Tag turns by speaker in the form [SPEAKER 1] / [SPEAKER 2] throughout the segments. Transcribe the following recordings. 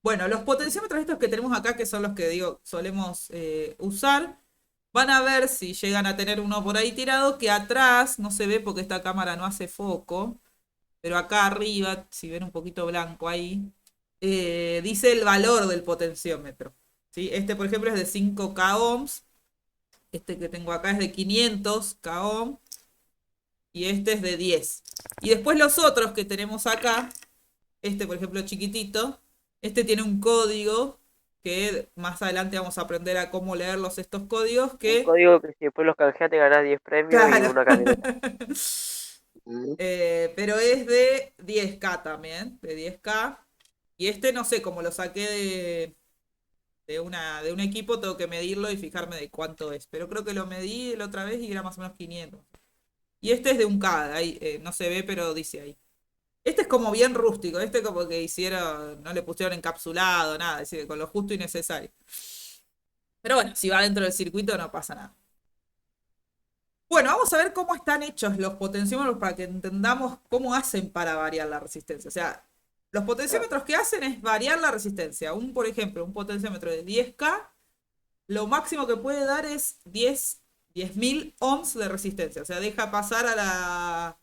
[SPEAKER 1] Bueno, los potenciómetros estos que tenemos acá, que son los que digo, solemos usar, van a ver si llegan a tener uno por ahí tirado, que atrás no se ve porque esta cámara no hace foco, pero acá arriba, si ven un poquito blanco ahí, dice el valor del potenciómetro. ¿Sí? Este, por ejemplo, es de 5K ohms, este que tengo acá es de 500K ohm y este es de 10. Y después los otros que tenemos acá, este, por ejemplo, chiquitito, este tiene un código que más adelante vamos a aprender a cómo leerlos estos códigos
[SPEAKER 2] Un
[SPEAKER 1] que,
[SPEAKER 2] código que si después los canjeas te ganás 10 premios y
[SPEAKER 1] claro,
[SPEAKER 2] una camioneta. Mm.
[SPEAKER 1] pero es de 10K también, de 10K. Y este no sé, como lo saqué de un equipo, tengo que medirlo y fijarme de cuánto es. Pero creo que lo medí la otra vez y era más o menos 500. Y este es de un K, ahí, no se ve, pero dice ahí. Este es como bien rústico, este como que hicieron, no le pusieron encapsulado, nada, es decir, con lo justo y necesario. Pero bueno, si va dentro del circuito no pasa nada. Bueno, vamos a ver cómo están hechos los potenciómetros para que entendamos cómo hacen para variar la resistencia. O sea, los
[SPEAKER 2] Claro.
[SPEAKER 1] potenciómetros que hacen es variar la resistencia. Por ejemplo, un potenciómetro de 10K, lo máximo que puede dar es 10.000 ohms de resistencia. O sea, deja pasar a la...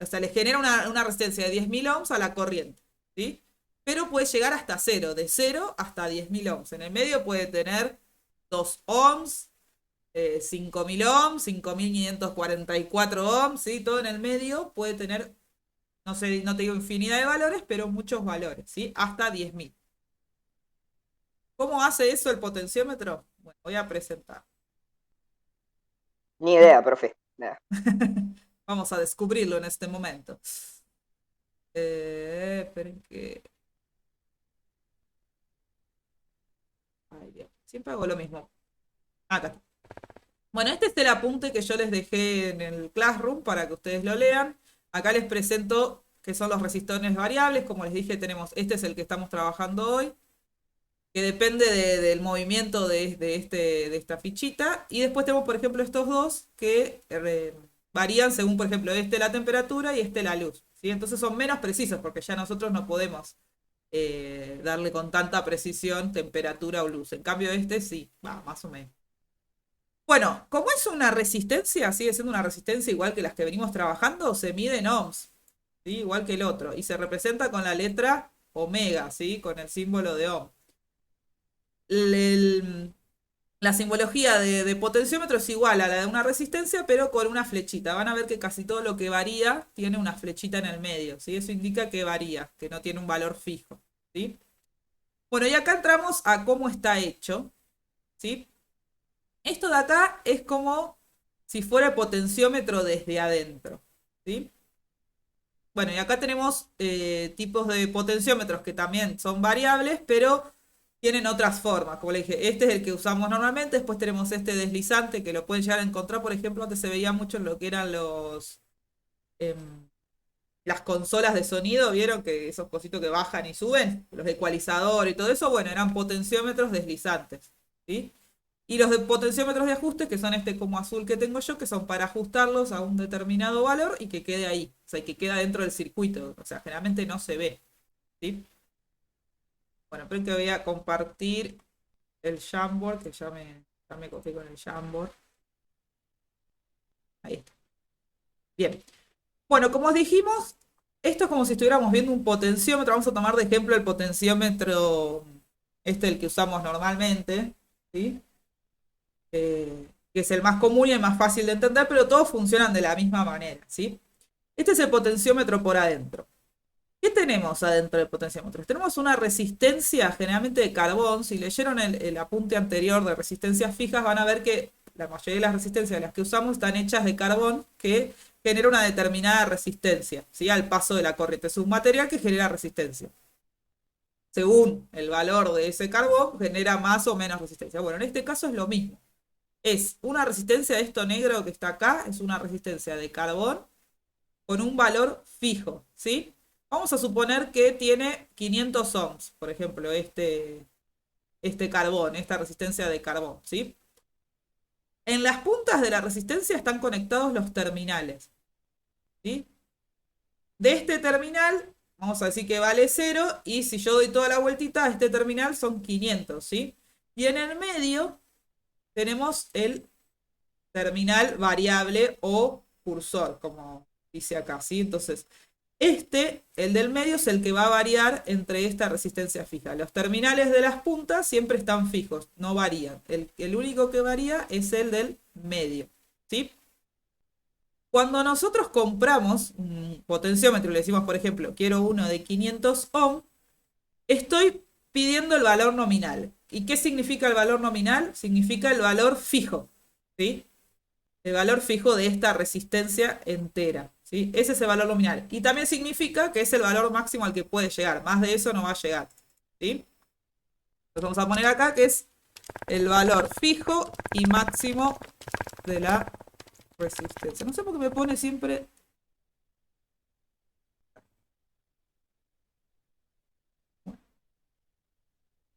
[SPEAKER 1] O sea, le genera una resistencia de 10.000 ohms a la corriente. ¿Sí? Pero puede llegar hasta cero, de cero hasta 10.000 ohms. En el medio puede tener 2 ohms, 5.000 ohms, 5.544 ohms, ¿sí? Todo en el medio puede tener, no sé, no te digo infinidad de valores, pero muchos valores, ¿sí? Hasta 10.000. ¿Cómo hace eso el potenciómetro? Bueno, voy a presentar.
[SPEAKER 2] Ni idea, profe. Nada.
[SPEAKER 1] Vamos a descubrirlo en este momento. Esperen que... Ay, Dios. Siempre hago lo mismo. Acá está. Bueno, este es el apunte que yo les dejé en el Classroom para que ustedes lo lean. Acá les presento qué son los resistores variables. Como les dije, tenemos, este es el que estamos trabajando hoy, que depende del movimiento de esta fichita. Y después tenemos, por ejemplo, estos dos que varían según, por ejemplo, este la temperatura y este la luz. ¿Sí? Entonces son menos precisos porque ya nosotros no podemos darle con tanta precisión temperatura o luz. En cambio, este sí, va, más o menos. Bueno, como es una resistencia, sigue siendo una resistencia igual que las que venimos trabajando, se mide en ohms, ¿sí? Igual que el otro, y se representa con la letra omega, ¿sí? Con el símbolo de ohm. El- la simbología de potenciómetro es igual a la de una resistencia, pero con una flechita. Van a ver que casi todo lo que varía tiene una flechita en el medio, ¿sí? Eso indica que varía, que no tiene un valor fijo, ¿sí? Bueno, y acá entramos a cómo está hecho, ¿sí? Esto de acá es como si fuera el potenciómetro desde adentro, ¿sí? Bueno, y acá tenemos tipos de potenciómetros que también son variables, pero tienen otras formas. Como le dije, este es el que usamos normalmente. Después tenemos este deslizante que lo pueden llegar a encontrar, por ejemplo, antes se veía mucho en lo que eran em, las consolas de sonido. ¿Vieron que esos cositos que bajan y suben? Los ecualizadores y todo eso, bueno, eran potenciómetros deslizantes, ¿sí? Y los de potenciómetros de ajuste, que son este como azul que tengo yo, que son para ajustarlos a un determinado valor y que quede ahí. O sea, que queda dentro del circuito. O sea, generalmente no se ve. ¿Sí? Bueno, esperen que voy a compartir el Jamboard, que ya me copié con el Jamboard. Ahí está. Bien. Bueno, como os dijimos, esto es como si estuviéramos viendo un potenciómetro. Vamos a tomar de ejemplo el potenciómetro, este el que usamos normalmente. ¿Sí? Que es el más común y el más fácil de entender, pero todos funcionan de la misma manera, ¿sí? Este es el potenciómetro por adentro. ¿Qué tenemos adentro del potenciómetro? Tenemos una resistencia generalmente de carbón. Si leyeron el apunte anterior de resistencias fijas, van a ver que la mayoría de las resistencias de las que usamos están hechas de carbón que genera una determinada resistencia, ¿sí? Al paso de la corriente. Es un material que genera resistencia. Según el valor de ese carbón, genera más o menos resistencia. Bueno, en este caso es lo mismo. Es una resistencia de esto negro que está acá, es una resistencia de carbón con un valor fijo, ¿sí? Vamos a suponer que tiene 500 ohms, por ejemplo, este carbón, esta resistencia de carbón, ¿sí? En las puntas de la resistencia están conectados los terminales, ¿sí? De este terminal Vamos a decir que vale 0 y si yo doy toda la vueltita a este terminal son 500, ¿sí? Y en el medio tenemos el terminal variable o cursor, como dice acá, ¿sí? Entonces, el del medio es el que va a variar entre esta resistencia fija. Los terminales de las puntas siempre están fijos, no varían. El único que varía es el del medio, ¿sí? Cuando nosotros compramos un potenciómetro y le decimos, por ejemplo, quiero uno de 500 ohm, estoy pidiendo el valor nominal. ¿Y qué significa el valor nominal? Significa el valor fijo, ¿sí? El valor fijo de esta resistencia entera, ¿sí? Ese es el valor nominal. Y también significa que es el valor máximo al que puede llegar. Más de eso no va a llegar, ¿sí? Entonces vamos a poner acá que es el valor fijo y máximo de la resistencia. No sé por qué me pone siempre...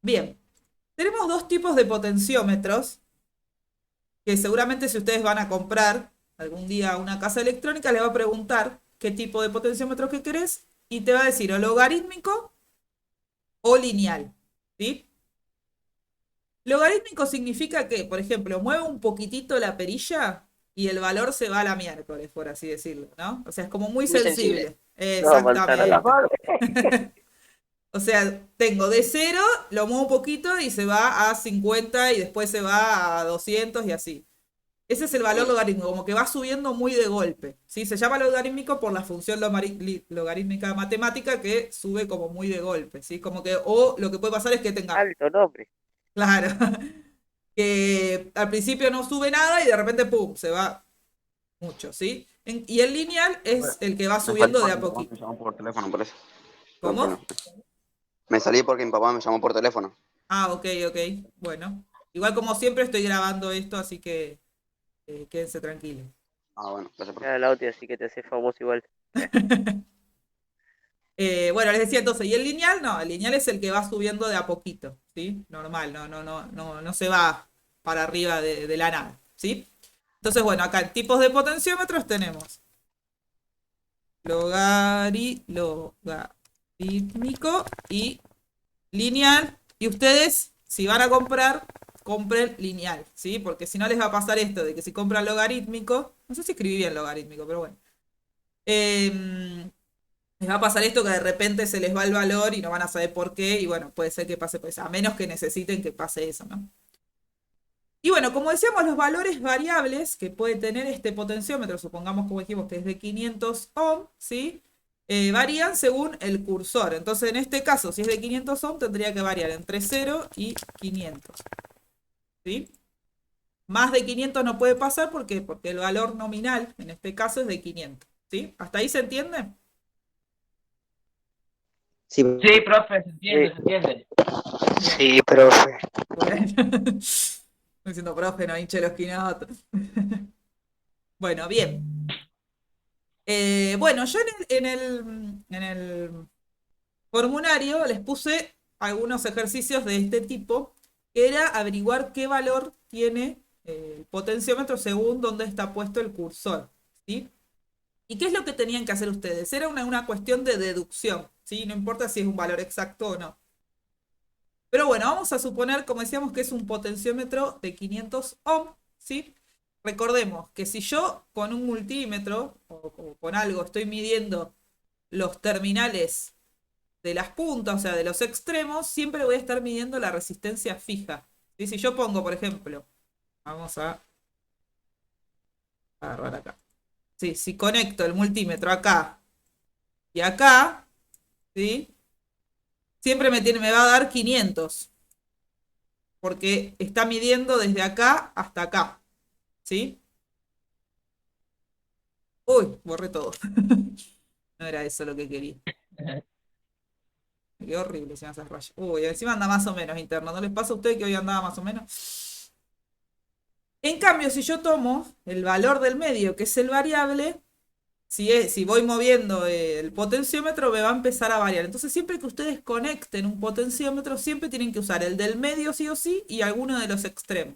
[SPEAKER 1] Bien, tenemos dos tipos de potenciómetros que seguramente si ustedes van a comprar algún día a una casa electrónica, le va a preguntar qué tipo de potenciómetro que querés y te va a decir o logarítmico o lineal, ¿sí? Logarítmico significa que, por ejemplo, mueve un poquitito la perilla y el valor se va a la miércoles, por así decirlo, ¿no? O sea, es como muy
[SPEAKER 2] Muy
[SPEAKER 1] sensible.
[SPEAKER 2] sensible. No, manzana a la
[SPEAKER 1] Exactamente.
[SPEAKER 2] madre.
[SPEAKER 1] O sea, tengo de 0, lo muevo un poquito y se va a 50 y después se va a 200 y así. Ese es el valor logarítmico, como que va subiendo muy de golpe, ¿sí? Se llama logarítmico por la función logarítmica matemática que sube como muy de golpe, ¿sí? Como que, o lo que puede pasar es que tenga,
[SPEAKER 2] Alto nombre.
[SPEAKER 1] claro, que al principio no sube nada y de repente, ¡pum!, se va mucho, ¿sí? Y el lineal
[SPEAKER 3] Bueno,
[SPEAKER 1] es el que va
[SPEAKER 3] me salí
[SPEAKER 1] subiendo de
[SPEAKER 3] porque
[SPEAKER 1] a
[SPEAKER 3] mi papá
[SPEAKER 1] poquito.
[SPEAKER 3] me llamó por teléfono, por eso. Perdón,
[SPEAKER 1] ¿Cómo?
[SPEAKER 3] perdón. Me salí porque mi papá me llamó por teléfono.
[SPEAKER 1] Ah, ok, ok, bueno. Igual como siempre estoy grabando esto, así que quédense tranquilos.
[SPEAKER 3] Ah, bueno, gracias por...
[SPEAKER 2] Era el audio, así que te hace famoso igual.
[SPEAKER 1] Bueno, les decía entonces, ¿y el lineal? No, el lineal es el que va subiendo de a poquito, ¿sí? Normal, no se va para arriba de la nada, ¿sí? Entonces, bueno, acá en tipos de potenciómetros tenemos logarítmico y lineal. Y ustedes, si van a comprar, compren lineal, ¿sí? Porque si no les va a pasar esto de que si compran logarítmico, no sé si escribí bien logarítmico, pero bueno. Les va a pasar esto que de repente se les va el valor y no van a saber por qué, y bueno, puede ser que pase por eso, a menos que necesiten que pase eso, ¿no? Y bueno, como decíamos, los valores variables que puede tener este potenciómetro, supongamos como dijimos que es de 500 ohm, ¿sí? Varían según el cursor. Entonces, en este caso, si es de 500 ohm, tendría que variar entre 0 y 500, ¿sí? Más de 500 no puede pasar, ¿por qué? Porque el valor nominal, en este caso, es de 500, ¿sí? ¿Hasta ahí se entiende?
[SPEAKER 2] Sí,
[SPEAKER 4] Sí, profe, se entiende,
[SPEAKER 2] sí,
[SPEAKER 4] se entiende.
[SPEAKER 2] sí, profe.
[SPEAKER 1] Bueno. Estoy diciendo, profe, no hinche los quinotos. Bueno, bien. Bueno, yo en el formulario les puse algunos ejercicios de este tipo, que era averiguar qué valor tiene el potenciómetro según dónde está puesto el cursor, ¿sí? ¿Y qué es lo que tenían que hacer ustedes? Era una cuestión de deducción, ¿sí? No importa si es un valor exacto o no. Pero bueno, vamos a suponer, como decíamos, que es un potenciómetro de 500 ohm, ¿sí? Recordemos que si yo con un multímetro o con algo estoy midiendo los terminales de las puntas, o sea, de los extremos, siempre voy a estar midiendo la resistencia fija, ¿sí? Si yo pongo, por ejemplo, vamos a agarrar acá. Sí, si conecto el multímetro acá y acá, ¿sí? Siempre me va a dar 500, porque está midiendo desde acá hasta acá, ¿sí? Uy, borré todo. No era eso lo que quería. Me quedó horrible se me hace rayas. Uy, encima anda más o menos interno. ¿No les pasa a ustedes que hoy andaba más o menos? En cambio, si yo tomo el valor del medio, que es el variable, si voy moviendo el potenciómetro, me va a empezar a variar. Entonces, siempre que ustedes conecten un potenciómetro, siempre tienen que usar el del medio sí o sí y alguno de los extremos.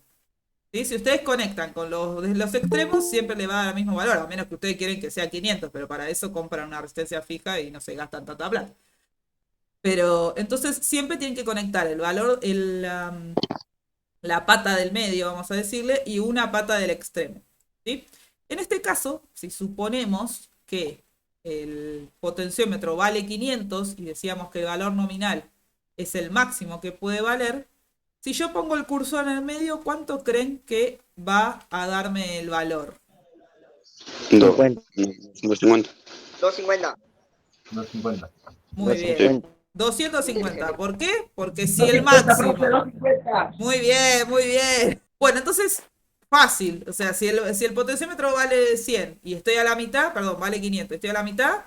[SPEAKER 1] ¿Sí? Si ustedes conectan con desde los extremos, siempre le va a dar el mismo valor, a menos que ustedes quieren que sea 500, pero para eso compran una resistencia fija y no se gastan tanta plata. Pero entonces siempre tienen que conectar el valor, la pata del medio, vamos a decirle, y una pata del extremo. ¿Sí? En este caso, si suponemos que el potenciómetro vale 500 y decíamos que el valor nominal es el máximo que puede valer, si yo pongo el cursor en el medio, ¿cuánto creen que va a darme el valor?
[SPEAKER 3] 250.
[SPEAKER 4] 250.
[SPEAKER 5] 250.
[SPEAKER 1] Muy bien. 250. ¿Por qué? Porque si el máximo. Muy bien, muy bien. Bueno, entonces, fácil. O sea, si el potenciómetro vale 100 y estoy a la mitad, perdón, vale 500, estoy a la mitad,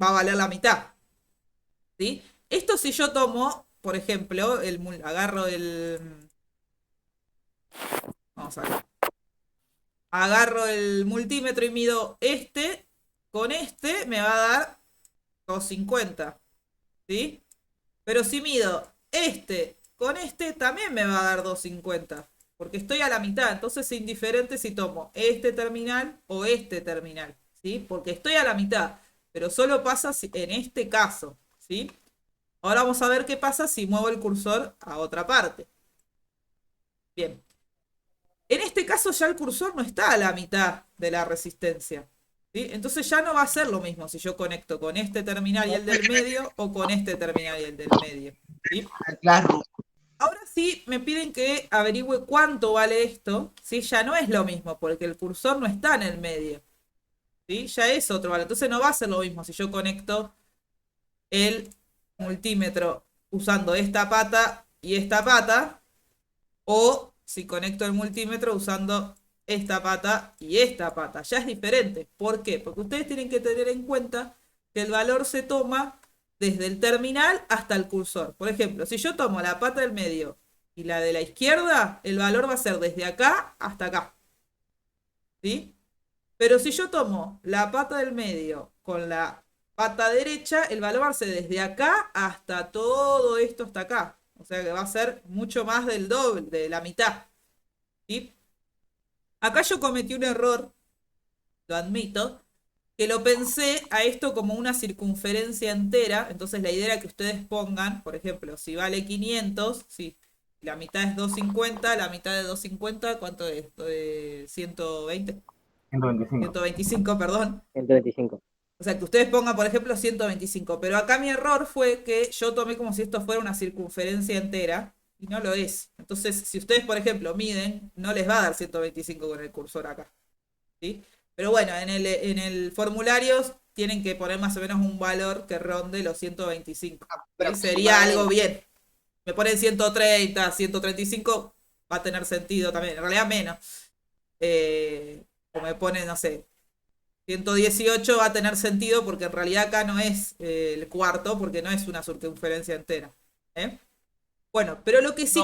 [SPEAKER 1] va a valer la mitad. ¿Sí? Esto si yo tomo, por ejemplo, agarro el... Vamos a ver. Agarro el multímetro y mido este, con este me va a dar 250. ¿Sí? Pero si mido este con este, también me va a dar 250. Porque estoy a la mitad, entonces es indiferente si tomo este terminal o este terminal. ¿Sí? Porque estoy a la mitad, pero solo pasa en este caso. ¿Sí? Ahora vamos a ver qué pasa si muevo el cursor a otra parte. Bien. En este caso ya el cursor no está a la mitad de la resistencia. ¿Sí? Entonces ya no va a ser lo mismo si yo conecto con este terminal y el del medio o con este terminal y el del medio. ¿Sí?
[SPEAKER 4] Claro.
[SPEAKER 1] Ahora sí me piden que averigüe cuánto vale esto. ¿Sí? Ya no es lo mismo porque el cursor no está en el medio. ¿Sí? Ya es otro valor. Entonces no va a ser lo mismo si yo conecto el multímetro usando esta pata y esta pata, o si conecto el multímetro usando esta pata y esta pata. Ya es diferente. ¿Por qué? Porque ustedes tienen que tener en cuenta que el valor se toma desde el terminal hasta el cursor. Por ejemplo, si yo tomo la pata del medio y la de la izquierda, el valor va a ser desde acá hasta acá. ¿Sí? Pero si yo tomo la pata del medio con la pata derecha, el valor va a ser desde acá hasta todo esto hasta acá. O sea que va a ser mucho más del doble, de la mitad. ¿Sí? Acá yo cometí un error, lo admito, que lo pensé a esto como una circunferencia entera. Entonces la idea era que ustedes pongan, por ejemplo, si vale 500, si la mitad es 250, la mitad de 250, ¿cuánto es esto? ¿De 120?
[SPEAKER 5] 125.
[SPEAKER 1] 125, perdón.
[SPEAKER 2] 125.
[SPEAKER 1] O sea, que ustedes pongan, por ejemplo, 125. Pero acá mi error fue que yo tomé como si esto fuera una circunferencia entera y no lo es. Entonces, si ustedes, por ejemplo, miden, no les va a dar 125 con el cursor acá. ¿Sí? Pero bueno, en el formulario tienen que poner más o menos un valor que ronde los 125. ¿Sí? Sería algo bien. Me ponen 130, 135, va a tener sentido también. En realidad menos. O me ponen, no sé, 118 va a tener sentido porque en realidad acá no es el cuarto, porque no es una circunferencia entera. ¿Eh? Bueno, pero lo que sí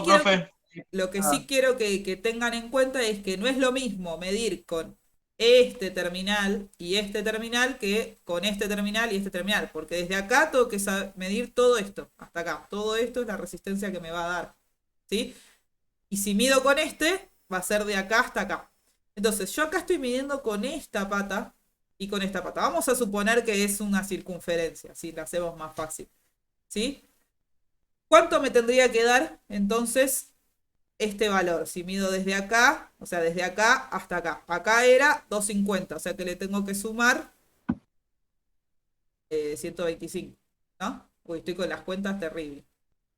[SPEAKER 1] quiero que tengan en cuenta es que no es lo mismo medir con este terminal y este terminal que con este terminal y este terminal, porque desde acá tengo que medir todo esto, hasta acá. Todo esto es la resistencia que me va a dar. ¿Sí? Y si mido con este, va a ser de acá hasta acá. Entonces, yo acá estoy midiendo con esta pata y con esta pata. Vamos a suponer que es una circunferencia, así la hacemos más fácil. ¿Sí? ¿Cuánto me tendría que dar entonces este valor? Si mido desde acá, o sea, desde acá hasta acá. Acá era 250, o sea que le tengo que sumar 125, ¿no? Uy, estoy con las cuentas terribles.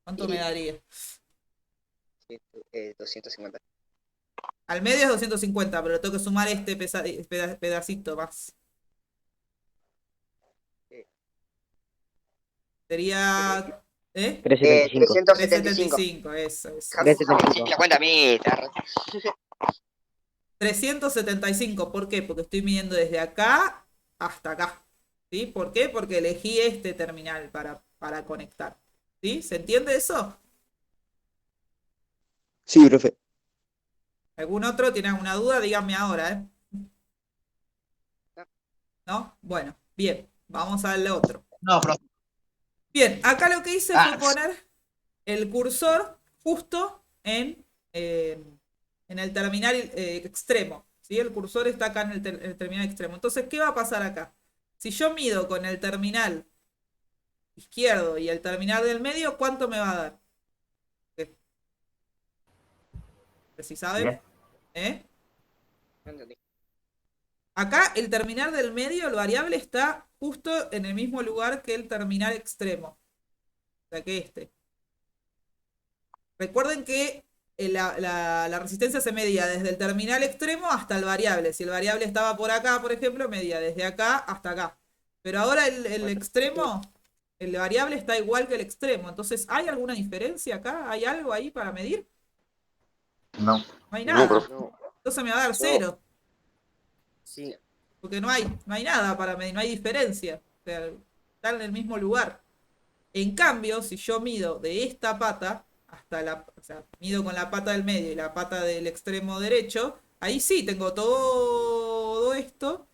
[SPEAKER 1] ¿Cuánto me daría?
[SPEAKER 4] 250.
[SPEAKER 1] Al medio es 250, pero tengo que sumar este pedacito más. Sería... ¿Eh?
[SPEAKER 2] 375.
[SPEAKER 1] 375, eso.
[SPEAKER 2] 375.
[SPEAKER 4] La cuenta a mí.
[SPEAKER 1] 375, ¿por qué? Porque estoy midiendo desde acá hasta acá. ¿Sí? ¿Por qué? Porque elegí este terminal para conectar. ¿Sí? ¿Se entiende eso?
[SPEAKER 2] Sí, profe.
[SPEAKER 1] ¿Algún otro tiene alguna duda? Díganme ahora, ¿eh? ¿No? Bueno, bien. Vamos al otro.
[SPEAKER 4] No, profe.
[SPEAKER 1] Bien, acá lo que hice fue poner el cursor justo en en el terminal extremo, ¿sí? El cursor está acá en el terminal extremo. Entonces, ¿qué va a pasar acá? Si yo mido con el terminal izquierdo y el terminal del medio, ¿cuánto me va a dar? Si saben,
[SPEAKER 5] 10.
[SPEAKER 1] ¿eh?
[SPEAKER 2] No entendí.
[SPEAKER 1] Acá el terminal del medio, el variable, está justo en el mismo lugar que el terminal extremo. O sea que este. Recuerden que la resistencia se medía desde el terminal extremo hasta el variable. Si el variable estaba por acá, por ejemplo, medía desde acá hasta acá. Pero ahora el extremo, el variable está igual que el extremo. Entonces, ¿hay alguna diferencia acá? ¿Hay algo ahí para medir?
[SPEAKER 5] No.
[SPEAKER 1] No hay
[SPEAKER 3] No,
[SPEAKER 1] nada.
[SPEAKER 3] profe.
[SPEAKER 2] No,
[SPEAKER 1] Entonces me va a dar 0.
[SPEAKER 2] sí.
[SPEAKER 1] Porque no hay nada para medir, no hay diferencia. O sea, están en el mismo lugar. En cambio, si yo mido de esta pata hasta o sea, mido con la pata del medio y la pata del extremo derecho, ahí sí tengo todo esto,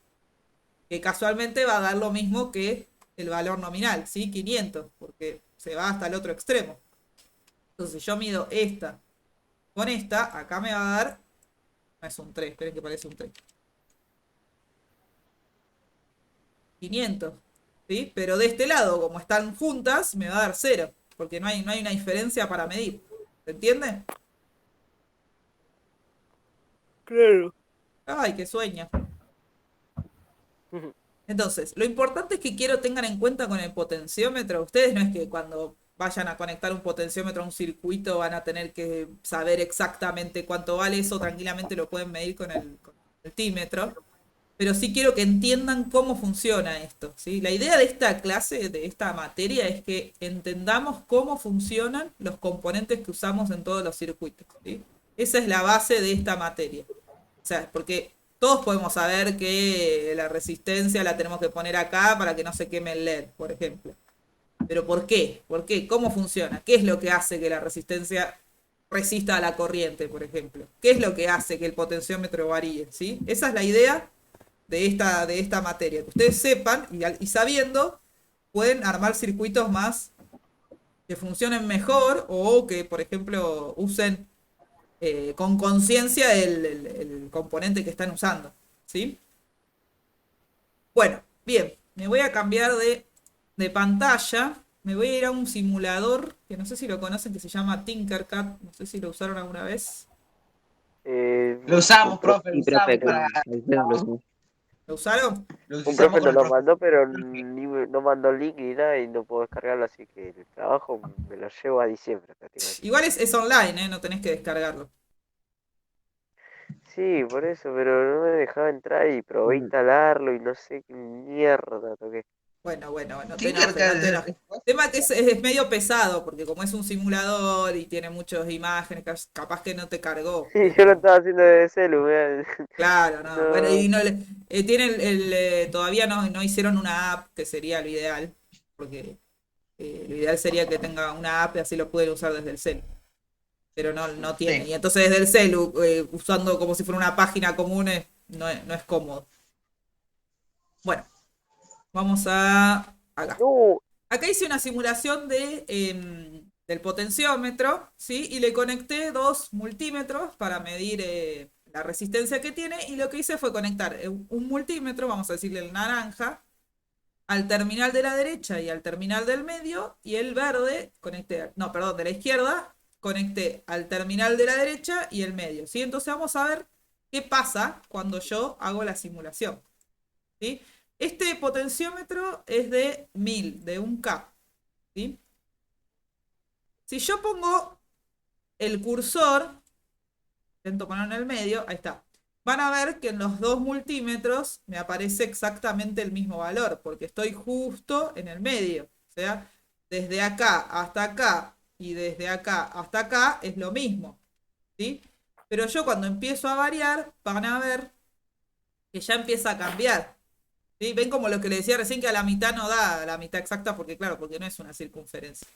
[SPEAKER 1] que casualmente va a dar lo mismo que el valor nominal, ¿sí? 500, porque se va hasta el otro extremo. Entonces, si yo mido esta con esta, acá me va a dar, no es un 3, esperen que parece un 3. 500, ¿sí? Pero de este lado, como están juntas, me va a dar 0, porque no hay una diferencia para medir. ¿Se entiende?
[SPEAKER 2] Claro.
[SPEAKER 1] Ay, qué sueño. Entonces, lo importante es que quiero tengan en cuenta con el potenciómetro. Ustedes no es que cuando vayan a conectar un potenciómetro a un circuito van a tener que saber exactamente cuánto vale eso, tranquilamente lo pueden medir con el multímetro. Pero sí quiero que entiendan cómo funciona esto, ¿sí? La idea de esta clase, de esta materia, es que entendamos cómo funcionan los componentes que usamos en todos los circuitos, ¿sí? Esa es la base de esta materia. O sea, porque todos podemos saber que la resistencia la tenemos que poner acá para que no se queme el LED, por ejemplo. Pero ¿por qué? ¿Por qué? ¿Cómo funciona? ¿Qué es lo que hace que la resistencia resista a la corriente, por ejemplo? ¿Qué es lo que hace que el potenciómetro varíe? ¿Sí? Esa es la idea de esta materia. Que ustedes sepan y sabiendo, pueden armar circuitos más que funcionen mejor o que, por ejemplo, usen con conciencia el componente que están usando. ¿Sí? Bueno, bien, me voy a cambiar de pantalla. Me voy a ir a un simulador que no sé si lo conocen, que se llama Tinkercad. No sé si lo usaron alguna vez.
[SPEAKER 3] Lo usamos, profe, lo
[SPEAKER 2] Sí, profe,
[SPEAKER 3] usamos para...
[SPEAKER 1] ¿Lo usaron?
[SPEAKER 3] Lo
[SPEAKER 2] un
[SPEAKER 3] usamos
[SPEAKER 2] profe
[SPEAKER 3] con
[SPEAKER 2] nos
[SPEAKER 3] el
[SPEAKER 2] lo
[SPEAKER 3] profe.
[SPEAKER 2] mandó, pero no mandó el link ni nada y no puedo descargarlo, así que el trabajo me lo llevo a diciembre prácticamente.
[SPEAKER 1] Igual es online, no tenés que descargarlo.
[SPEAKER 2] Sí, por eso, pero no me dejaba entrar y probé instalarlo y no sé qué mierda toqué.
[SPEAKER 1] Bueno, no te enojes, no te
[SPEAKER 3] Tinkercad.
[SPEAKER 1] enojes. El tema que es medio pesado, porque como es un simulador y tiene muchas imágenes, capaz que no te cargó.
[SPEAKER 2] Sí, yo lo estaba haciendo de celu, mirá.
[SPEAKER 1] Claro, no. Bueno,
[SPEAKER 2] No,
[SPEAKER 1] y no tienen todavía no hicieron una app, que sería lo ideal, porque lo ideal sería que tenga una app y así lo pueden usar desde el celu. Pero no tiene.
[SPEAKER 3] Sí.
[SPEAKER 1] Y entonces desde el celu, usando como si fuera una página común, no es cómodo. Bueno, vamos a acá.
[SPEAKER 2] no,
[SPEAKER 1] Acá hice una simulación del potenciómetro, ¿sí? Y le conecté dos multímetros para medir la resistencia que tiene. Y lo que hice fue conectar un multímetro, vamos a decirle el naranja, al terminal de la derecha y al terminal del medio. Y el verde, no, perdón, de la izquierda, conecté al terminal de la derecha y el medio, ¿sí? Entonces vamos a ver qué pasa cuando yo hago la simulación, ¿sí? Este potenciómetro es de 1000, de 1K, ¿sí? Si yo pongo el cursor, intento ponerlo en el medio, ahí está. Van a ver que en los dos multímetros me aparece exactamente el mismo valor, porque estoy justo en el medio. O sea, desde acá hasta acá y desde acá hasta acá es lo mismo, ¿sí? Pero yo cuando empiezo a variar, van a ver que ya empieza a cambiar. ¿Sí? Ven como lo que le decía recién, que a la mitad no da la mitad exacta, porque claro, porque no es una circunferencia.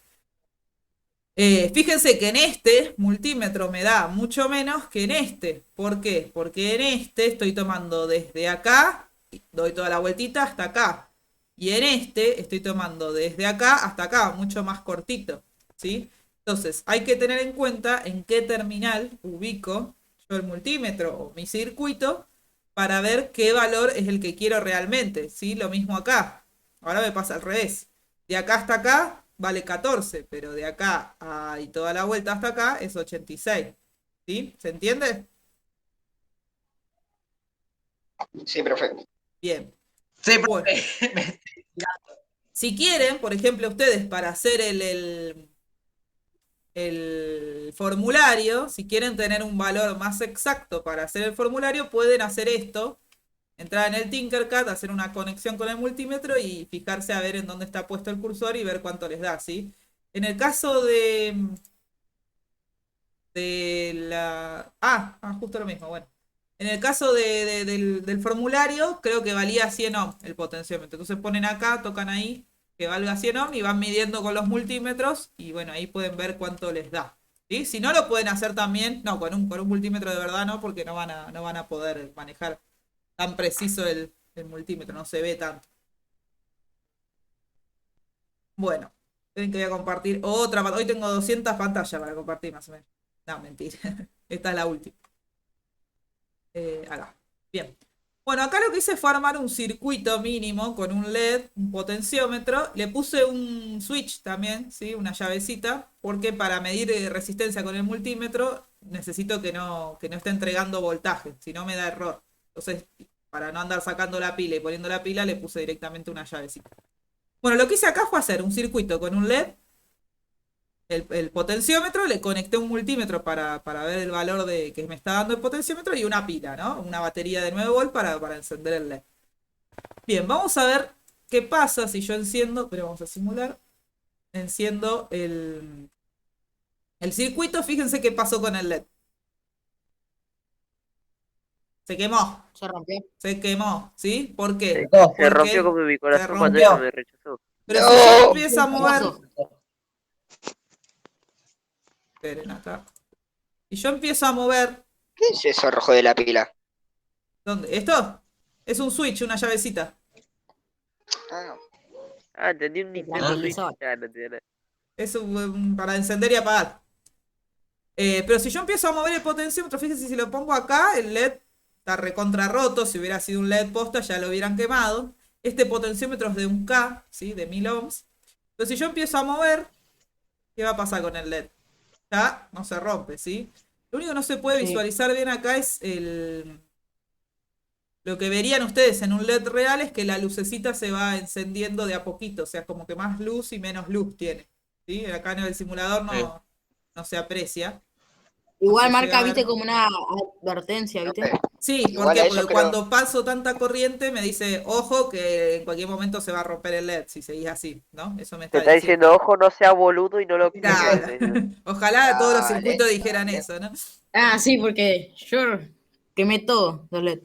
[SPEAKER 1] Fíjense que en este multímetro me da mucho menos que en este. ¿Por qué? Porque en este estoy tomando desde acá, doy toda la vueltita hasta acá. Y en este estoy tomando desde acá hasta acá, mucho más cortito, ¿sí? Entonces, hay que tener en cuenta en qué terminal ubico yo el multímetro o mi circuito para ver qué valor es el que quiero realmente, ¿sí? Lo mismo acá. Ahora me pasa al revés. De acá hasta acá vale 14, pero de acá y toda la vuelta hasta acá es 86. ¿Sí? ¿Se entiende?
[SPEAKER 4] Sí, perfecto.
[SPEAKER 1] Bien.
[SPEAKER 3] Sí,
[SPEAKER 1] Bueno,
[SPEAKER 3] profe.
[SPEAKER 1] si quieren, por ejemplo, ustedes para hacer el formulario, si quieren tener un valor más exacto para hacer el formulario, pueden hacer esto, entrar en el Tinkercad, hacer una conexión con el multímetro y fijarse a ver en dónde está puesto el cursor y ver cuánto les da, ¿sí? En el caso de la... justo lo mismo, bueno. En el caso del formulario, creo que valía 100 ohms el potenciómetro. Entonces ponen acá, tocan ahí, que valga 100 ohms y van midiendo con los multímetros y bueno, ahí pueden ver cuánto les da. ¿Sí? Si no, lo pueden hacer también, no, con un multímetro de verdad no, porque no van a poder manejar tan preciso el multímetro, no se ve tanto. Bueno, tienen que voy a compartir otra. Hoy tengo 200 pantallas para compartir más o menos. No, mentira. Esta es la última. Acá. Bien. Bueno, acá lo que hice fue armar un circuito mínimo con un LED, un potenciómetro. Le puse un switch también, ¿sí? Una llavecita, porque para medir resistencia con el multímetro necesito que no esté entregando voltaje, si no me da error. Entonces, para no andar sacando la pila y poniendo la pila, le puse directamente una llavecita. Bueno, lo que hice acá fue hacer un circuito con un LED, el potenciómetro, le conecté un multímetro para ver el valor que me está dando el potenciómetro y una pila, ¿no? Una batería de 9 volt para encender el LED. Bien, vamos a ver qué pasa si yo enciendo, pero vamos a simular, enciendo el circuito. Fíjense qué pasó con el LED. Se quemó.
[SPEAKER 6] Se rompió.
[SPEAKER 1] Se quemó, ¿sí? ¿Por qué?
[SPEAKER 2] Se rompió como mi corazón cuando
[SPEAKER 1] rompió.
[SPEAKER 2] ella me rechazó.
[SPEAKER 1] Pero si yo empiezo a mover...
[SPEAKER 6] Hermoso.
[SPEAKER 1] Esperen acá. Si yo empiezo a mover...
[SPEAKER 4] ¿Qué es eso rojo de la pila?
[SPEAKER 1] ¿Dónde? ¿Esto? Es un switch, una llavecita.
[SPEAKER 2] Entendí un Nintendo Switch.
[SPEAKER 6] Tranquilizó.
[SPEAKER 2] No entendí nada.
[SPEAKER 1] Es para encender y apagar. Pero si yo empiezo a mover el potenciómetro, fíjense, si lo pongo acá, el LED está recontra roto. Si hubiera sido un LED posta, ya lo hubieran quemado. Este potenciómetro es de 1K, ¿sí? De 1000 ohms. Entonces si yo empiezo a mover, ¿qué va a pasar con el LED? Ya no se rompe, ¿sí? Lo único que no se puede visualizar bien acá es lo que verían ustedes en un LED real es que la lucecita se va encendiendo de a poquito. O sea, como que más luz y menos luz tiene. ¿Sí? Acá en el simulador no se aprecia.
[SPEAKER 6] Igual
[SPEAKER 1] No se
[SPEAKER 6] marca,
[SPEAKER 1] llega a
[SPEAKER 6] viste,
[SPEAKER 1] ver.
[SPEAKER 6] como una advertencia, ¿viste?
[SPEAKER 1] Sí,
[SPEAKER 4] Igual
[SPEAKER 1] ¿por
[SPEAKER 4] a
[SPEAKER 1] qué?
[SPEAKER 4] eso
[SPEAKER 1] Porque
[SPEAKER 4] creo-
[SPEAKER 1] cuando paso tanta corriente me dice, ojo, que en cualquier momento se va a romper el LED si seguís así, ¿no? Eso me
[SPEAKER 2] Te
[SPEAKER 1] está
[SPEAKER 2] está diciendo,
[SPEAKER 1] diciendo.
[SPEAKER 2] ojo, no sea boludo y no lo
[SPEAKER 1] Claro.
[SPEAKER 2] quemes.
[SPEAKER 1] Ojalá todos los
[SPEAKER 4] Dale,
[SPEAKER 1] circuitos dijeran eso, ¿no?
[SPEAKER 6] Ah, sí, porque yo quemé todo los LED.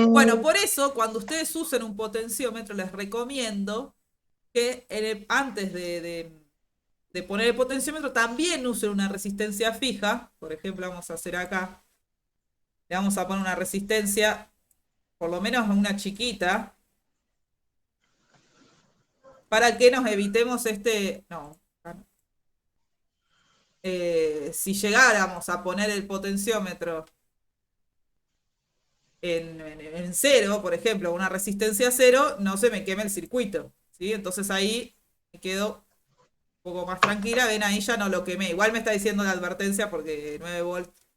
[SPEAKER 1] Bueno, por eso, cuando ustedes usen un potenciómetro, les recomiendo que antes de poner el potenciómetro también usen una resistencia fija. Por ejemplo, vamos a hacer acá. Le vamos a poner una resistencia, por lo menos una chiquita, para que nos evitemos si llegáramos a poner el potenciómetro en cero, por ejemplo, una resistencia cero, no se me queme el circuito, ¿sí? Entonces ahí me quedo un poco más tranquila. Ven, ahí ya no lo quemé. Igual me está diciendo la advertencia porque 9 volts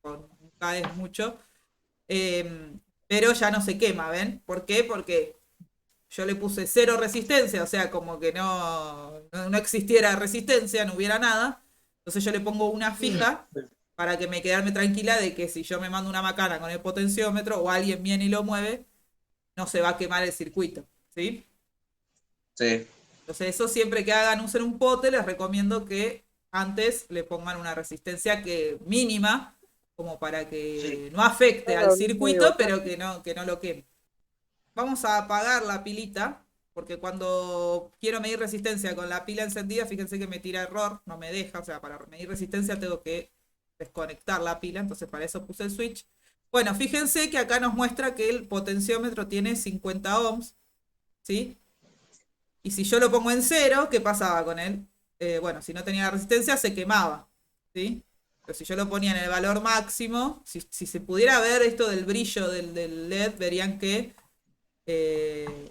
[SPEAKER 1] con K es mucho. Pero ya no se quema, ¿ven? ¿Por qué? Porque yo le puse cero resistencia, o sea, como que no existiera resistencia, no hubiera nada. Entonces yo le pongo una fija para que me quedarme tranquila de que si yo me mando una macana con el potenciómetro o alguien viene y lo mueve, no se va a quemar el circuito, ¿sí?
[SPEAKER 3] Sí.
[SPEAKER 1] Entonces eso siempre que usen un pote, les recomiendo que antes le pongan una resistencia mínima, como para que no afecte al circuito, pero que no lo queme. Vamos a apagar la pilita, porque cuando quiero medir resistencia con la pila encendida, fíjense que me tira error, no me deja. O sea, para medir resistencia tengo que desconectar la pila, entonces para eso puse el switch. Bueno, fíjense que acá nos muestra que el potenciómetro tiene 50 ohms, ¿sí? Y si yo lo pongo en cero, ¿qué pasaba con él? Bueno, si no tenía resistencia, se quemaba, ¿sí? Pero si yo lo ponía en el valor máximo, si se pudiera ver esto del brillo del LED, verían eh,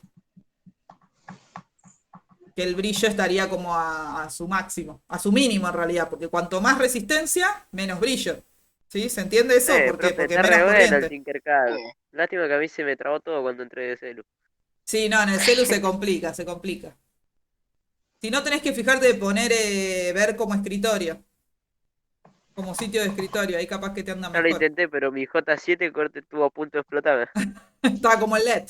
[SPEAKER 1] que el brillo estaría como a su máximo, a su mínimo en realidad, porque cuanto más resistencia, menos brillo. ¿Sí? ¿Se entiende eso?
[SPEAKER 2] Profe,
[SPEAKER 1] Porque
[SPEAKER 2] está
[SPEAKER 1] menos
[SPEAKER 2] re bueno el
[SPEAKER 1] corriente.
[SPEAKER 2] Tinkercad. Lástima que a mí se me trabó todo cuando entré de celu.
[SPEAKER 1] Sí, no, en el celu se complica, se complica. Si no tenés que fijarte de poner, ver como escritorio, como sitio de escritorio, ahí capaz que te anda
[SPEAKER 2] Ya lo
[SPEAKER 1] mejor.
[SPEAKER 2] intenté, pero mi J7 corte estuvo a punto de explotar.
[SPEAKER 1] Estaba como el LED.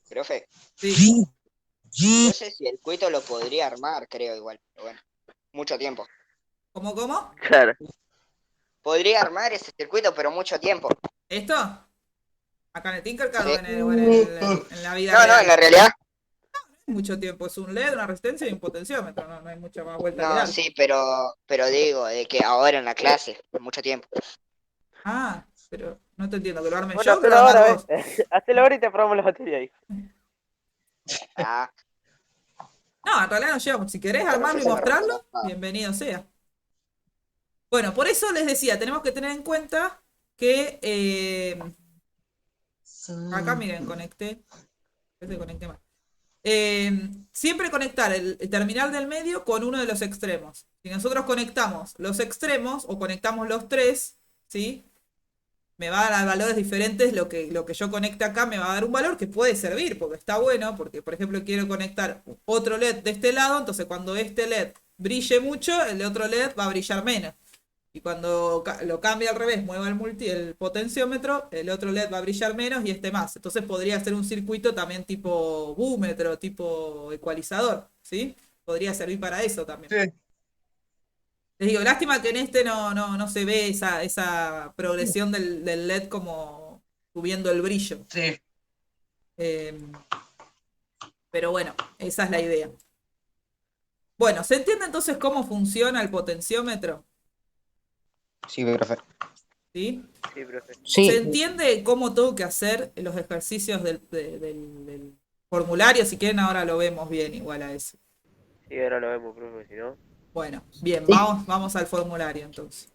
[SPEAKER 4] Profe,
[SPEAKER 1] Sí.
[SPEAKER 4] ese circuito lo podría armar, creo igual, pero bueno, mucho tiempo.
[SPEAKER 1] ¿Cómo?
[SPEAKER 2] Claro.
[SPEAKER 4] Podría armar ese circuito, pero mucho tiempo.
[SPEAKER 1] ¿Esto? ¿Acá en el Tinkercad
[SPEAKER 4] Sí.
[SPEAKER 1] en la vida
[SPEAKER 4] No, no, en la
[SPEAKER 1] real?
[SPEAKER 4] realidad.
[SPEAKER 1] Mucho tiempo, es un LED, una resistencia y un potenciómetro, no hay mucha más vuelta que
[SPEAKER 4] No,
[SPEAKER 1] dar.
[SPEAKER 4] sí, pero digo, de que ahora en la clase, mucho tiempo.
[SPEAKER 1] Ah, pero no te entiendo, ¿que lo arme
[SPEAKER 2] Bueno,
[SPEAKER 1] yo o que lo
[SPEAKER 2] hacelo
[SPEAKER 1] armas
[SPEAKER 2] ahora,
[SPEAKER 1] vos?
[SPEAKER 2] hacelo ahora y te probamos la batería ahí.
[SPEAKER 4] Ah,
[SPEAKER 1] No, en realidad no llevamos. Si querés
[SPEAKER 4] pero
[SPEAKER 1] armarlo
[SPEAKER 4] yo
[SPEAKER 1] y
[SPEAKER 4] se me rompe
[SPEAKER 1] mostrarlo,
[SPEAKER 4] la espada.
[SPEAKER 1] bienvenido sea. Bueno, por eso les decía, tenemos que tener en cuenta que acá miren, conecté. Este conecté mal. Siempre conectar el terminal del medio con uno de los extremos. Si nosotros conectamos los extremos o conectamos los tres, ¿sí? Me va a dar valores diferentes, lo que yo conecte acá me va a dar un valor que puede servir, porque está bueno, porque por ejemplo quiero conectar otro LED de este lado, entonces cuando este LED brille mucho, el otro LED va a brillar menos. Y cuando lo cambie al revés, mueva el potenciómetro, el otro LED va a brillar menos y este más. Entonces podría ser un circuito también tipo búmetro, tipo ecualizador, ¿sí? Podría servir para eso también.
[SPEAKER 3] Sí.
[SPEAKER 1] Les digo, lástima que en este no se ve esa progresión del LED como subiendo el brillo.
[SPEAKER 3] Sí.
[SPEAKER 1] Pero bueno, esa es la idea. Bueno, ¿se entiende entonces cómo funciona el potenciómetro?
[SPEAKER 4] Sí, profe.
[SPEAKER 1] ¿Sí?
[SPEAKER 2] Sí, profe.
[SPEAKER 1] ¿Se
[SPEAKER 6] Sí.
[SPEAKER 1] entiende cómo tengo que hacer los ejercicios del formulario? Si quieren, ahora lo vemos bien, igual a eso.
[SPEAKER 2] Sí, ahora lo vemos, profe, si no.
[SPEAKER 1] Bueno, bien,
[SPEAKER 6] Sí.
[SPEAKER 1] vamos al formulario entonces.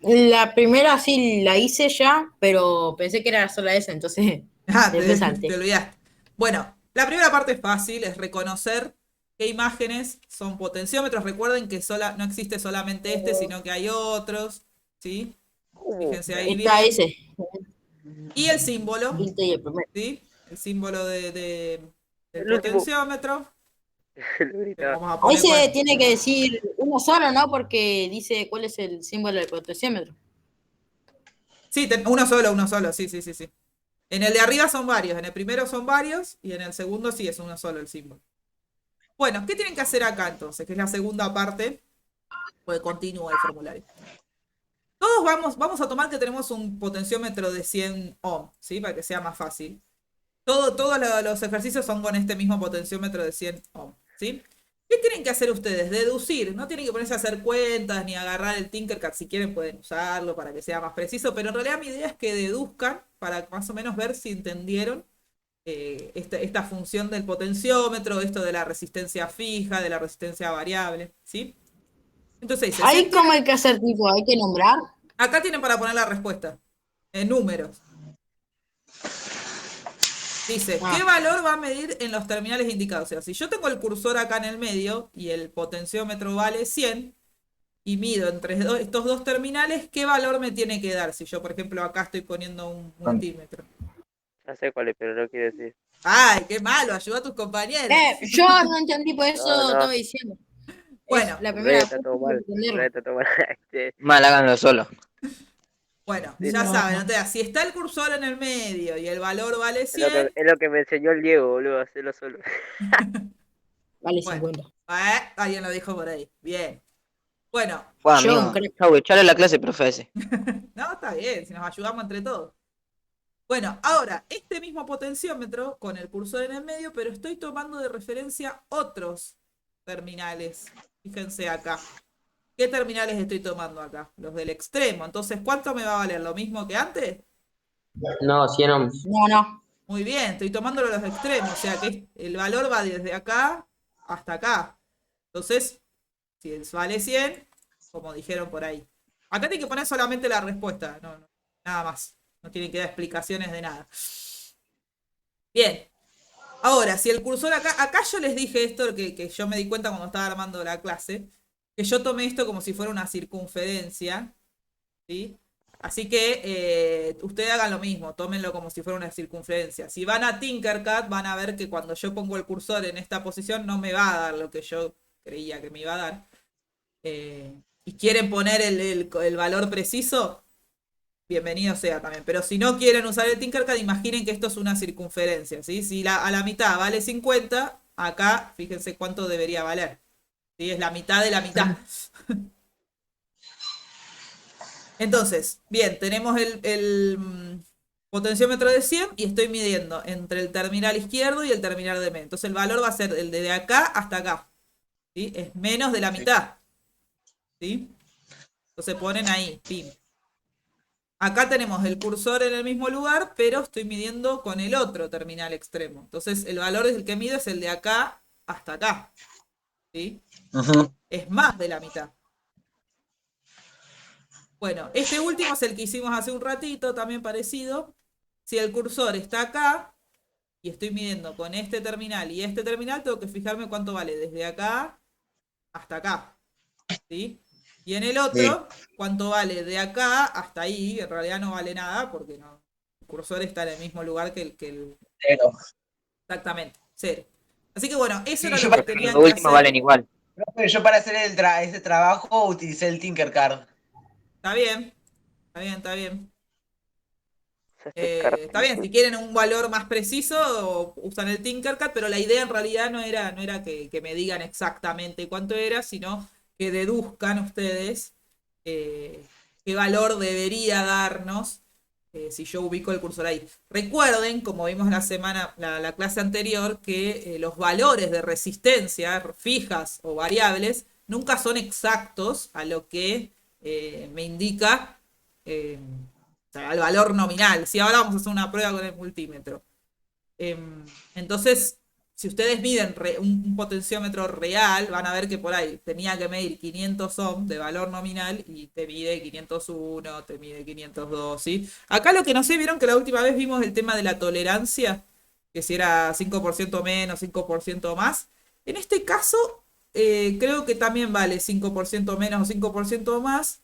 [SPEAKER 6] La primera sí la hice ya, pero pensé que era sola esa, entonces
[SPEAKER 1] Ah,
[SPEAKER 6] después
[SPEAKER 1] te
[SPEAKER 6] salté.
[SPEAKER 1] olvidaste. Bueno, la primera parte es fácil, es reconocer qué imágenes son potenciómetros. Recuerden que no existe solamente este, sino que hay otros, ¿sí? Fíjense ahí
[SPEAKER 6] Está
[SPEAKER 1] bien.
[SPEAKER 6] ese.
[SPEAKER 1] Y el símbolo,
[SPEAKER 6] Viste, y el primero.
[SPEAKER 1] ¿sí? El símbolo del
[SPEAKER 2] El último.
[SPEAKER 1] potenciómetro.
[SPEAKER 2] Lo
[SPEAKER 1] Que lo
[SPEAKER 2] gritaba.
[SPEAKER 1] vamos a
[SPEAKER 6] Ahí
[SPEAKER 1] poner
[SPEAKER 6] se tiene que decir uno solo, ¿no? Porque dice cuál es el símbolo del potenciómetro.
[SPEAKER 1] Sí, uno solo, sí, sí, sí, sí. En el de arriba son varios, en el primero son varios y en el segundo sí es uno solo el símbolo. Bueno, ¿qué tienen que hacer acá entonces? Que es la segunda parte, pues continúa el formulario. Todos vamos a tomar que tenemos un potenciómetro de 100 ohm, ¿sí? Para que sea más fácil. Todos los ejercicios son con este mismo potenciómetro de 100 ohm, ¿sí? ¿Qué tienen que hacer ustedes? Deducir. No tienen que ponerse a hacer cuentas ni agarrar el Tinkercad. Si quieren pueden usarlo para que sea más preciso, pero en realidad mi idea es que deduzcan para más o menos ver si entendieron esta función del potenciómetro, esto de la resistencia fija, de la resistencia variable, ¿sí? Entonces dice,
[SPEAKER 6] Ahí como hay que hacer tipo, hay que nombrar.
[SPEAKER 1] acá tienen para poner la respuesta, en números. Dice, ¿qué valor va a medir en los terminales indicados? O sea, si yo tengo el cursor acá en el medio y el potenciómetro vale 100 y mido entre estos dos terminales, ¿qué valor me tiene que dar? Si yo, por ejemplo, acá estoy poniendo un multímetro.
[SPEAKER 2] Ya sé cuál es, pero no quiero decir.
[SPEAKER 1] ¡Ay, qué malo! Ayuda a tus compañeros.
[SPEAKER 6] Yo no entendí, por eso
[SPEAKER 2] No, no.
[SPEAKER 6] estaba diciendo.
[SPEAKER 1] Bueno,
[SPEAKER 6] Es la
[SPEAKER 2] Re
[SPEAKER 6] primera vez
[SPEAKER 2] está
[SPEAKER 6] que
[SPEAKER 2] todo
[SPEAKER 6] tengo que
[SPEAKER 2] mal.
[SPEAKER 6] entenderlo.
[SPEAKER 2] Re está todo mal.
[SPEAKER 4] Mal, háganlo solo.
[SPEAKER 1] bueno,
[SPEAKER 2] Sí.
[SPEAKER 1] ya
[SPEAKER 6] No.
[SPEAKER 1] saben, o sea, si está el cursor en el medio y el valor vale
[SPEAKER 2] Es lo
[SPEAKER 1] 100,
[SPEAKER 2] que, es lo que me enseñó el Diego, boludo, hacerlo solo.
[SPEAKER 6] Vale
[SPEAKER 1] bueno,
[SPEAKER 6] 50.
[SPEAKER 1] alguien lo dijo por ahí. Bien. Bueno,
[SPEAKER 4] Bueno,
[SPEAKER 6] Yo,
[SPEAKER 4] amigo.
[SPEAKER 6] creo.
[SPEAKER 4] Chau, echale la clase, profe ese.
[SPEAKER 1] no, está bien, si nos ayudamos entre todos. Bueno, ahora, este mismo potenciómetro con el cursor en el medio, pero estoy tomando de referencia otros terminales. Fíjense acá. ¿Qué terminales estoy tomando acá? Los del extremo. Entonces, ¿cuánto me va a valer? ¿Lo mismo que antes?
[SPEAKER 7] No, 100 ohms.
[SPEAKER 6] No.
[SPEAKER 1] Muy bien, estoy tomándolo los extremos. O sea que el valor va desde acá hasta acá. Entonces, si vale 100, como dijeron por ahí. Acá tienen que poner solamente la respuesta, nada más. No tienen que dar explicaciones de nada. Bien. Ahora, si el cursor acá yo les dije esto que yo me di cuenta cuando estaba armando la clase, que yo tomé esto como si fuera una circunferencia, ¿sí? Así que ustedes hagan lo mismo, tómenlo como si fuera una circunferencia. Si van a Tinkercad, van a ver que cuando yo pongo el cursor en esta posición no me va a dar lo que yo creía que me iba a dar. Y quieren poner el valor preciso, bienvenido sea también. Pero si no quieren usar el Tinkercad, imaginen que esto es una circunferencia, ¿sí? Si a la mitad vale 50, acá fíjense cuánto debería valer. ¿Sí? Es la mitad de la mitad. Entonces, bien, tenemos el potenciómetro de 100 y estoy midiendo entre el terminal izquierdo y el terminal de medio. Entonces el valor va a ser el de acá hasta acá. ¿Sí? Es menos de la mitad. ¿Sí? Entonces ponen ahí, pim. Acá tenemos el cursor en el mismo lugar, pero estoy midiendo con el otro terminal extremo. Entonces el valor del que mido es el de acá hasta acá. ¿Sí? Es más de la mitad. Bueno, este último es el que hicimos hace un ratito, también parecido. Si el cursor está acá y estoy midiendo con este terminal y este terminal, tengo que fijarme cuánto vale desde acá hasta acá. ¿Sí? Y en el otro, cuánto vale de acá hasta ahí. En realidad no vale nada porque no, el cursor está en el mismo lugar que el...
[SPEAKER 3] Cero.
[SPEAKER 1] Exactamente, 0. Así que bueno, eso
[SPEAKER 3] Sí,
[SPEAKER 1] era
[SPEAKER 3] yo
[SPEAKER 1] lo que
[SPEAKER 3] para-
[SPEAKER 1] tenían
[SPEAKER 4] Los
[SPEAKER 1] que
[SPEAKER 4] últimos
[SPEAKER 1] hacer.
[SPEAKER 4] valen igual.
[SPEAKER 3] Profe, yo para hacer ese trabajo utilicé el Tinkercad.
[SPEAKER 1] Está bien, está bien, está bien.
[SPEAKER 2] Usaste
[SPEAKER 1] Está bien, si quieren un valor más preciso, usan el Tinkercad, pero la idea en realidad no era que me digan exactamente cuánto era, sino que deduzcan ustedes qué valor debería darnos si yo ubico el cursor ahí. Recuerden, como vimos la clase anterior, que los valores de resistencia fijas o variables nunca son exactos a lo que me indica o sea, al valor nominal. Si ahora vamos a hacer una prueba con el multímetro. Entonces, si ustedes miden un potenciómetro real, van a ver que por ahí tenía que medir 500 ohm de valor nominal y te mide 501, te mide 502, ¿sí? Acá lo que no sé, vieron que la última vez vimos el tema de la tolerancia, que si era 5% menos, 5% más. En este caso, creo que también vale 5% menos o 5% más,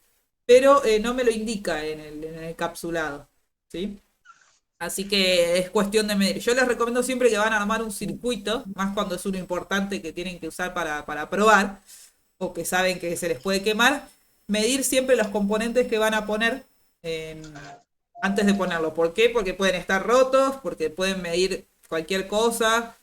[SPEAKER 1] pero no me lo indica en el encapsulado, ¿sí? Así que es cuestión de medir. Yo les recomiendo siempre que van a armar un circuito, más cuando es uno importante que tienen que usar para probar, o que saben que se les puede quemar, medir siempre los componentes que van a poner antes de ponerlo. ¿Por qué? Porque pueden estar rotos, porque pueden medir cualquier cosa,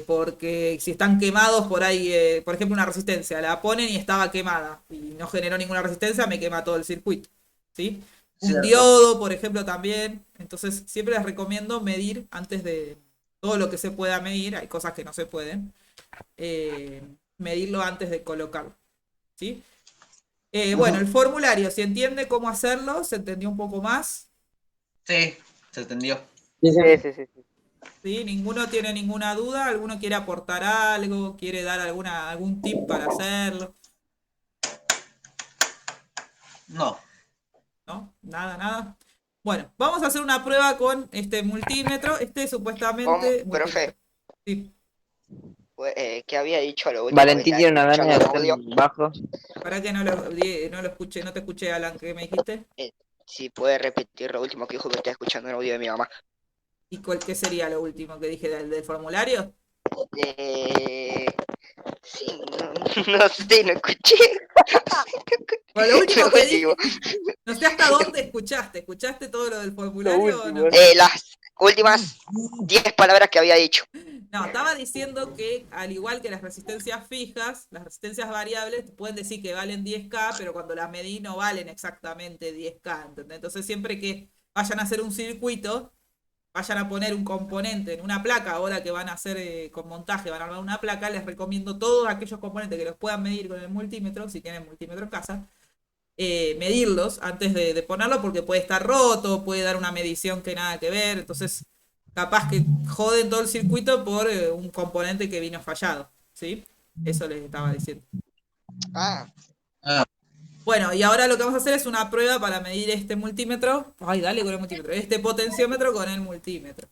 [SPEAKER 1] porque si están quemados por ahí, por ejemplo una resistencia, la ponen y estaba quemada y no generó ninguna resistencia, me quema todo el circuito, ¿sí? Un
[SPEAKER 3] Cierto.
[SPEAKER 1] diodo, por ejemplo, también. Entonces siempre les recomiendo medir antes de todo lo que se pueda medir, hay cosas que no se pueden, medirlo antes de colocarlo, ¿sí? Bueno, el formulario, si entiende cómo hacerlo, se entendió un poco más,
[SPEAKER 3] Sí, se entendió.
[SPEAKER 7] Sí, sí.
[SPEAKER 2] Sí, sí, sí, sí.
[SPEAKER 1] ¿sí? ¿Ninguno tiene ninguna duda? ¿Alguno quiere aportar algo? ¿Quiere dar algún tip para hacerlo?
[SPEAKER 3] No.
[SPEAKER 1] ¿No? Nada, nada. Bueno, vamos a hacer una prueba con este multímetro. Este supuestamente...
[SPEAKER 4] ¿Cómo? Profe.
[SPEAKER 1] Sí.
[SPEAKER 4] ¿Qué había dicho a lo último?
[SPEAKER 7] Valentín tiene una gana de
[SPEAKER 4] escuchando
[SPEAKER 7] hacer
[SPEAKER 4] el audio?
[SPEAKER 7] bajo.
[SPEAKER 1] Para que no lo escuché, no te escuché, Alan, ¿qué me dijiste?
[SPEAKER 4] Si puede repetir lo último que dijo, que está escuchando el audio de mi mamá.
[SPEAKER 1] ¿Y qué sería lo último que dije del formulario?
[SPEAKER 4] Sí, no sé, no escuché.
[SPEAKER 1] Bueno, lo último
[SPEAKER 4] Lo
[SPEAKER 1] que dije,
[SPEAKER 4] último.
[SPEAKER 1] no sé hasta dónde ¿escuchaste todo lo del formulario o no?
[SPEAKER 4] Las últimas 10 palabras que había dicho.
[SPEAKER 1] No, estaba diciendo que al igual que las resistencias fijas, las resistencias variables pueden decir que valen 10K, pero cuando las medí no valen exactamente 10K, ¿entendés? Entonces siempre que vayan a hacer un circuito, vayan a poner un componente en una placa, ahora que van a hacer con montaje, van a armar una placa, les recomiendo todos aquellos componentes que los puedan medir con el multímetro, si tienen multímetro en casa, medirlos antes de ponerlo, porque puede estar roto, puede dar una medición que nada que ver, entonces capaz que joden todo el circuito por un componente que vino fallado, ¿sí? Eso les estaba diciendo.
[SPEAKER 4] Ah,
[SPEAKER 1] Bueno, y ahora lo que vamos a hacer es una prueba para medir este multímetro. Ay, dale con el multímetro. Este potenciómetro con el multímetro.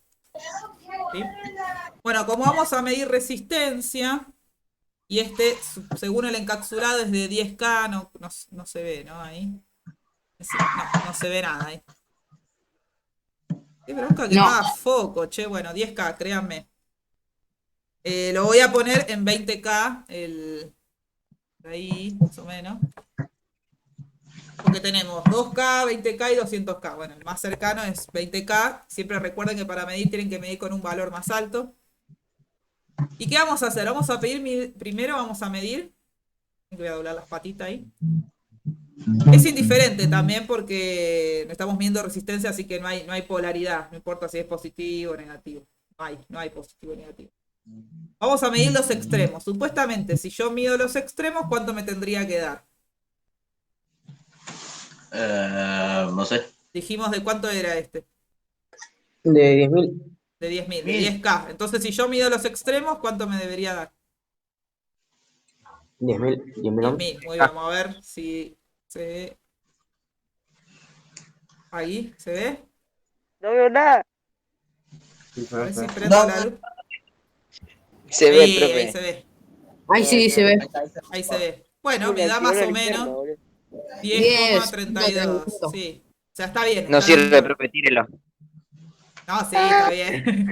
[SPEAKER 1] ¿Sí? Bueno, como vamos a medir resistencia, y este, según el encapsulado, es de 10K, no se ve, ¿no? Ahí. No se ve nada ahí. Qué bronca que no
[SPEAKER 6] No.
[SPEAKER 1] haga foco, che. Bueno, 10K, créanme. Lo voy a poner en 20K, ahí, más o menos. Porque tenemos 2K, 20K y 200K. Bueno, el más cercano es 20K. Siempre recuerden que para medir tienen que medir con un valor más alto. ¿Y qué vamos a hacer? Vamos a pedir, primero vamos a medir. Voy a doblar las patitas ahí. Es indiferente también porque no estamos midiendo resistencia, así que no hay polaridad. No importa si es positivo o negativo. No hay positivo o negativo. Vamos a medir los extremos. Supuestamente, si yo mido los extremos, ¿cuánto me tendría que dar?
[SPEAKER 8] No sé.
[SPEAKER 1] Dijimos de cuánto era este.
[SPEAKER 7] De 10.000.
[SPEAKER 1] De 10.000, de 10K. Entonces, si yo mido los extremos, ¿cuánto me debería dar?
[SPEAKER 7] 10.000. 10.000.
[SPEAKER 1] 10.000. Muy bien, vamos a ver si se ve. Ahí, ¿se ve?
[SPEAKER 2] No veo nada.
[SPEAKER 5] Sí, se
[SPEAKER 1] A
[SPEAKER 5] ve,
[SPEAKER 1] ver
[SPEAKER 5] se
[SPEAKER 1] si
[SPEAKER 5] ve.
[SPEAKER 1] prendo
[SPEAKER 3] No.
[SPEAKER 1] la luz.
[SPEAKER 4] se ve,
[SPEAKER 1] Sí, ahí
[SPEAKER 4] profe.
[SPEAKER 1] se ve.
[SPEAKER 6] Ahí sí se ve.
[SPEAKER 1] Ahí se ve. Bueno,
[SPEAKER 2] Uy,
[SPEAKER 1] me da
[SPEAKER 2] activó
[SPEAKER 1] más
[SPEAKER 2] la
[SPEAKER 1] o
[SPEAKER 2] linterna,
[SPEAKER 1] menos
[SPEAKER 2] boludo.
[SPEAKER 1] 10,32. Sí. O sea, está bien.
[SPEAKER 4] No
[SPEAKER 1] está
[SPEAKER 4] sirve,
[SPEAKER 1] dentro.
[SPEAKER 4] profe, tírelo.
[SPEAKER 1] No, sí, está bien.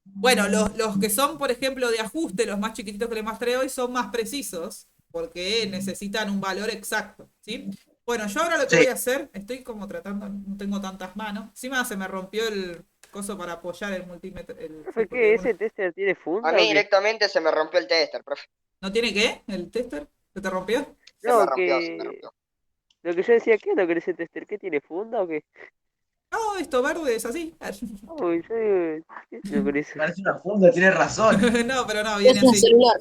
[SPEAKER 1] Bueno, los que son, por ejemplo, de ajuste, los más chiquititos que les mostré hoy, son más precisos porque necesitan un valor exacto, ¿sí? Bueno, yo ahora lo que
[SPEAKER 3] Sí.
[SPEAKER 1] voy a hacer, estoy como tratando, no tengo tantas manos. Encima se me rompió el coso para apoyar el multímetro.
[SPEAKER 2] Profe, ¿qué? ¿Ese tester tiene funda
[SPEAKER 4] A
[SPEAKER 2] o
[SPEAKER 4] mí
[SPEAKER 2] qué?
[SPEAKER 4] directamente se me rompió el tester, profe.
[SPEAKER 1] ¿No tiene qué? ¿El tester? ¿Se te rompió?
[SPEAKER 4] Se me
[SPEAKER 2] No,
[SPEAKER 4] rompió, se me
[SPEAKER 2] que...
[SPEAKER 4] rompió.
[SPEAKER 2] Lo que yo decía, ¿qué es lo que ese tester? ¿Qué tiene funda o qué?
[SPEAKER 1] No, esto verde es así.
[SPEAKER 2] Uy, yo digo, ¿qué es lo con eso?
[SPEAKER 3] Parece una funda, tienes razón.
[SPEAKER 1] No, pero no,
[SPEAKER 6] Es
[SPEAKER 1] viene
[SPEAKER 6] un
[SPEAKER 1] así.
[SPEAKER 6] celular.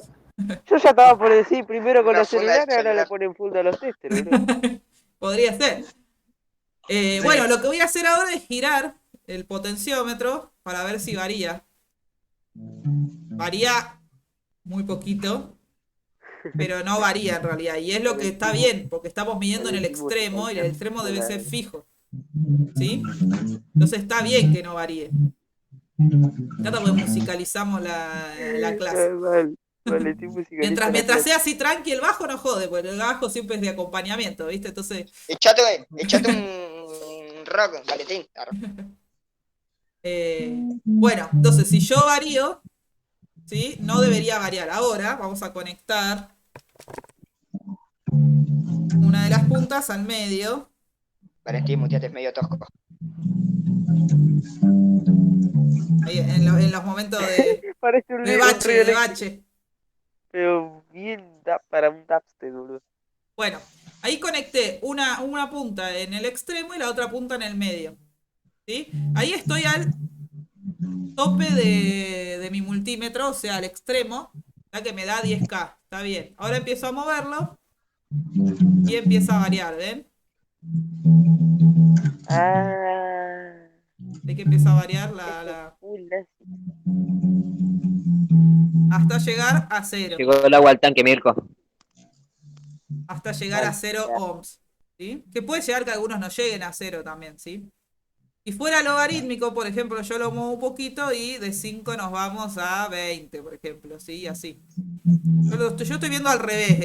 [SPEAKER 2] Yo ya estaba por decir primero con
[SPEAKER 4] Una
[SPEAKER 2] los
[SPEAKER 4] funda de
[SPEAKER 2] celulares, ahora le
[SPEAKER 4] celular.
[SPEAKER 2] ponen funda a los testers, boludo.
[SPEAKER 1] Podría ser.
[SPEAKER 3] Sí.
[SPEAKER 1] Bueno, lo que voy a hacer ahora es girar el potenciómetro para ver si varía. Varía muy poquito, pero no varía en realidad. Y es lo que está bien, porque estamos midiendo en el extremo y el extremo debe ser fijo. ¿Sí? Entonces está bien que no varíe. Trata porque musicalizamos la clase.
[SPEAKER 2] Vale, estoy musicalizando la
[SPEAKER 1] Mientras
[SPEAKER 2] clase.
[SPEAKER 1] sea así tranqui el bajo no jode, porque el bajo siempre es de acompañamiento, ¿viste? Entonces,
[SPEAKER 4] Echate un rock, maletín.
[SPEAKER 1] bueno, entonces si yo varío, ¿sí? No debería variar. Ahora vamos a conectar una de las puntas al medio.
[SPEAKER 4] Valentín, muteate, es medio tosco.
[SPEAKER 1] Ahí, en los momentos
[SPEAKER 2] Parece un
[SPEAKER 1] de
[SPEAKER 2] un
[SPEAKER 1] bache,
[SPEAKER 2] río
[SPEAKER 1] de
[SPEAKER 2] eléctrico,
[SPEAKER 1] bache.
[SPEAKER 2] pero bien para un dubstep, boludo.
[SPEAKER 1] Bueno, ahí conecté una punta en el extremo y la otra punta en el medio. ¿Sí? Ahí estoy al tope de mi multímetro, o sea, al extremo, ya que me da 10K. Está bien. Ahora empiezo a moverlo y empieza a variar, ¿ven?
[SPEAKER 2] Ah,
[SPEAKER 1] ¿Ve que empieza a variar
[SPEAKER 2] full nazi.
[SPEAKER 1] hasta llegar a 0?
[SPEAKER 4] Llegó el agua al tanque, Mirko.
[SPEAKER 1] Hasta llegar a 0 ohms. ¿Sí? Que puede llegar que algunos no lleguen a 0 también, ¿sí? Si fuera logarítmico, por ejemplo, yo lo muevo un poquito y de 5 nos vamos a 20, por ejemplo, ¿sí? Así. Yo estoy viendo al revés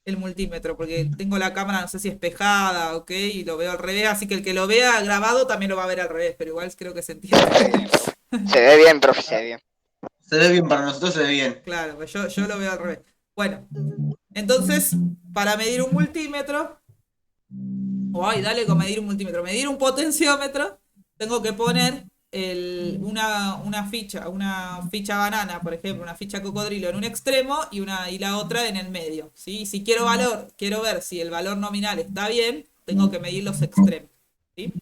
[SPEAKER 1] el multímetro, porque tengo la cámara, no sé si espejada, ¿ok? Y lo veo al revés, así que el que lo vea grabado también lo va a ver al revés, pero igual creo que se entiende.
[SPEAKER 4] Se ve bien, profe, se ve bien.
[SPEAKER 3] Se ve bien, para nosotros se ve bien.
[SPEAKER 1] Claro, pues yo lo veo al revés. Bueno, entonces, para medir un multímetro, ay, dale con medir un multímetro, medir un potenciómetro, tengo que poner una ficha banana, por ejemplo, una ficha cocodrilo en un extremo y la otra en el medio, ¿sí? Si quiero ver si el valor nominal está bien, tengo que medir los extremos, ¿sí?